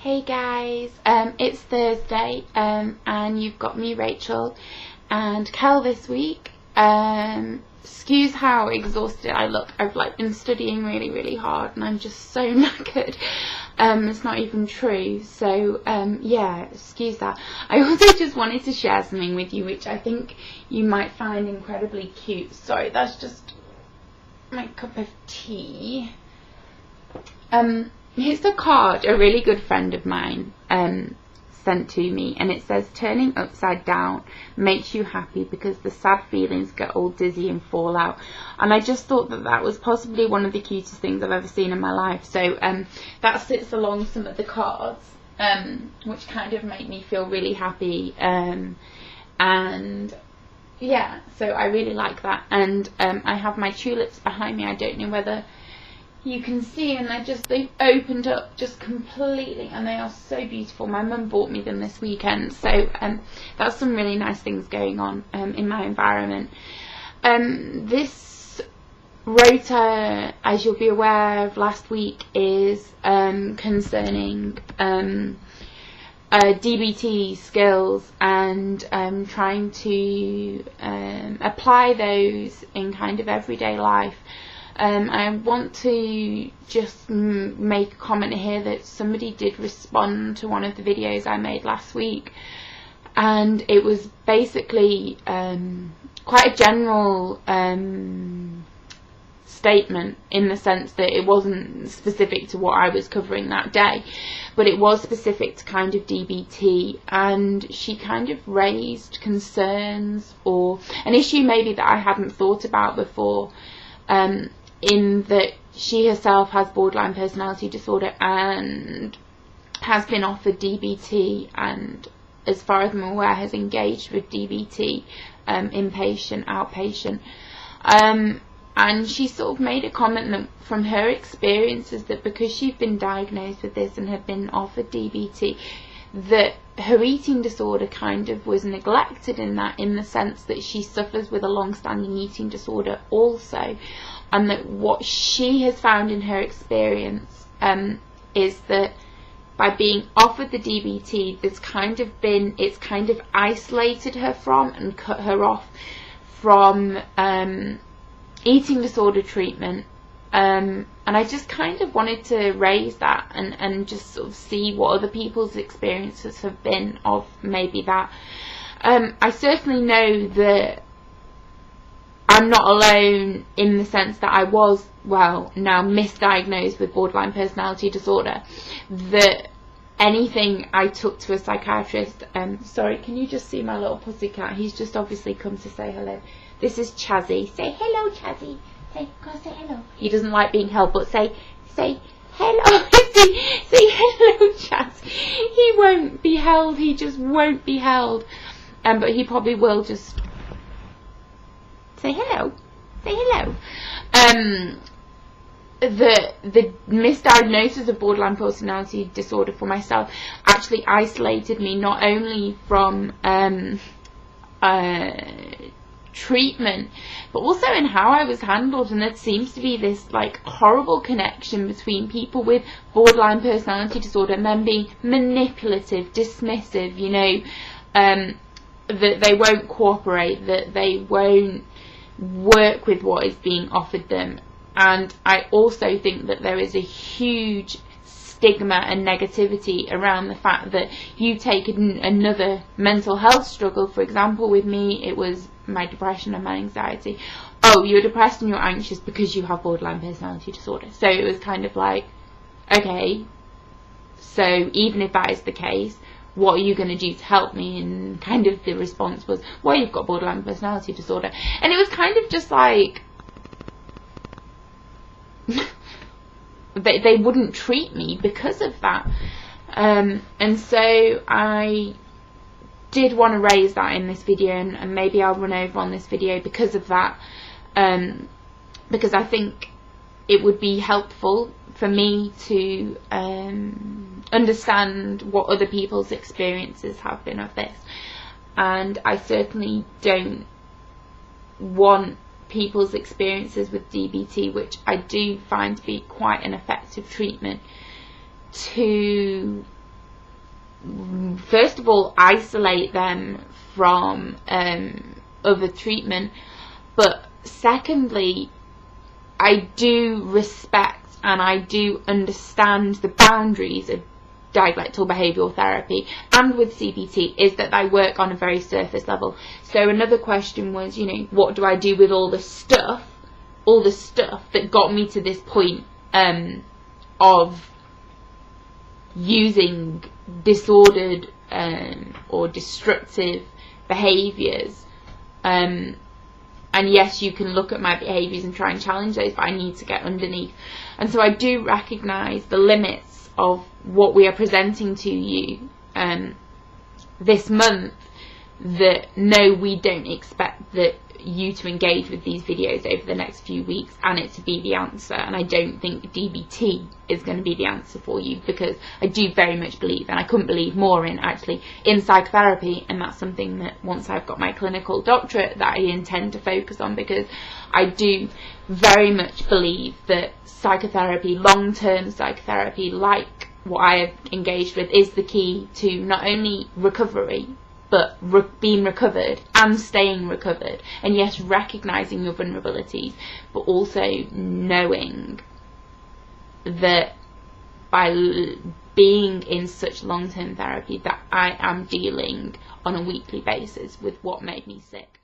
Hey guys, it's Thursday, and you've got me, Rachel, and Kel this week. Excuse how exhausted I look. I've been studying really hard, and I'm just so knackered. It's not even true. So yeah, excuse that. I also just wanted to share something with you, which I think you might find incredibly cute. Sorry, that's just my cup of tea. Here's a card a really good friend of mine sent to me, and it says, "Turning upside down makes you happy because the sad feelings get all dizzy and fall out." And I just thought that that was possibly one of the cutest things I've ever seen in my life. So that sits along some of the cards, which kind of make me feel really happy. And yeah, so I really like that. And I have my tulips behind me. I don't know whether you can see, and they've opened up just completely, and they are so beautiful. My mum bought me them this weekend, so that's some really nice things going on in my environment. This rota, as you'll be aware of last week, is concerning DBT skills and trying to apply those in kind of everyday life. I want to just make a comment here that somebody did respond to one of the videos I made last week, and it was basically quite a general statement, in the sense that it wasn't specific to what I was covering that day, but it was specific to kind of DBT, and she kind of raised concerns, or an issue maybe that I hadn't thought about before, in that she herself has borderline personality disorder and has been offered DBT, and as far as I'm aware has engaged with DBT, inpatient, outpatient, and she sort of made a comment that from her experiences, that because she'd been diagnosed with this and had been offered DBT, that her eating disorder kind of was neglected in that, in the sense that she suffers with a long-standing eating disorder also. And that what she has found in her experience is that by being offered the DBT, it's kind of isolated her from and cut her off from eating disorder treatment. And I just kind of wanted to raise that and just sort of see what other people's experiences have been of maybe that. I certainly know that I'm not alone, in the sense that I was, well, now misdiagnosed with borderline personality disorder, that anything I took to a psychiatrist, sorry, can you just see my little pussycat? He's just obviously come to say hello. This is Chazzy. Say hello, Chazzy. Say, go say hello. He doesn't like being held, but say hello. Say hello, Chaz. He won't be held. He just won't be held. But he probably will just say hello. Say hello. The misdiagnosis of borderline personality disorder for myself actually isolated me not only from treatment, but also in how I was handled. And there seems to be this horrible connection between people with borderline personality disorder and them being manipulative, dismissive, you know, that they won't cooperate, that they won't work with what is being offered them. And I also think that there is a huge stigma and negativity around the fact that you take another mental health struggle. For example, with me, it was my depression and my anxiety. Oh, you're depressed and you're anxious because you have borderline personality disorder. So it was kind of like, okay, so even if that is the case, what are you going to do to help me? And kind of the response was, well, you've got borderline personality disorder. And it was kind of just like, they wouldn't treat me because of that. And so I did want to raise that in this video, and maybe I'll run over on this video because of that, because I think it would be helpful for me to understand what other people's experiences have been of this. And I certainly don't want people's experiences with DBT, which I do find to be quite an effective treatment, to first of all, isolate them from other treatment, but secondly, I do respect and I do understand the boundaries of dialectal behavioural therapy and with CBT, is that they work on a very surface level. So another question was, you know, what do I do with all the stuff that got me to this point of using disordered or destructive behaviours. And yes, you can look at my behaviours and try and challenge those, but I need to get underneath. And so I do recognise the limits of what we are presenting to you this month, that no, we don't expect that you to engage with these videos over the next few weeks and it to be the answer. And I don't think DBT is going to be the answer for you, because I do very much believe, and I couldn't believe more in psychotherapy, and that's something that once I've got my clinical doctorate that I intend to focus on, because I do very much believe that psychotherapy, long-term psychotherapy like what I have engaged with, is the key to not only recovery but being recovered and staying recovered. And yes, recognising your vulnerabilities, but also knowing that by being in such long-term therapy that I am dealing on a weekly basis with what made me sick.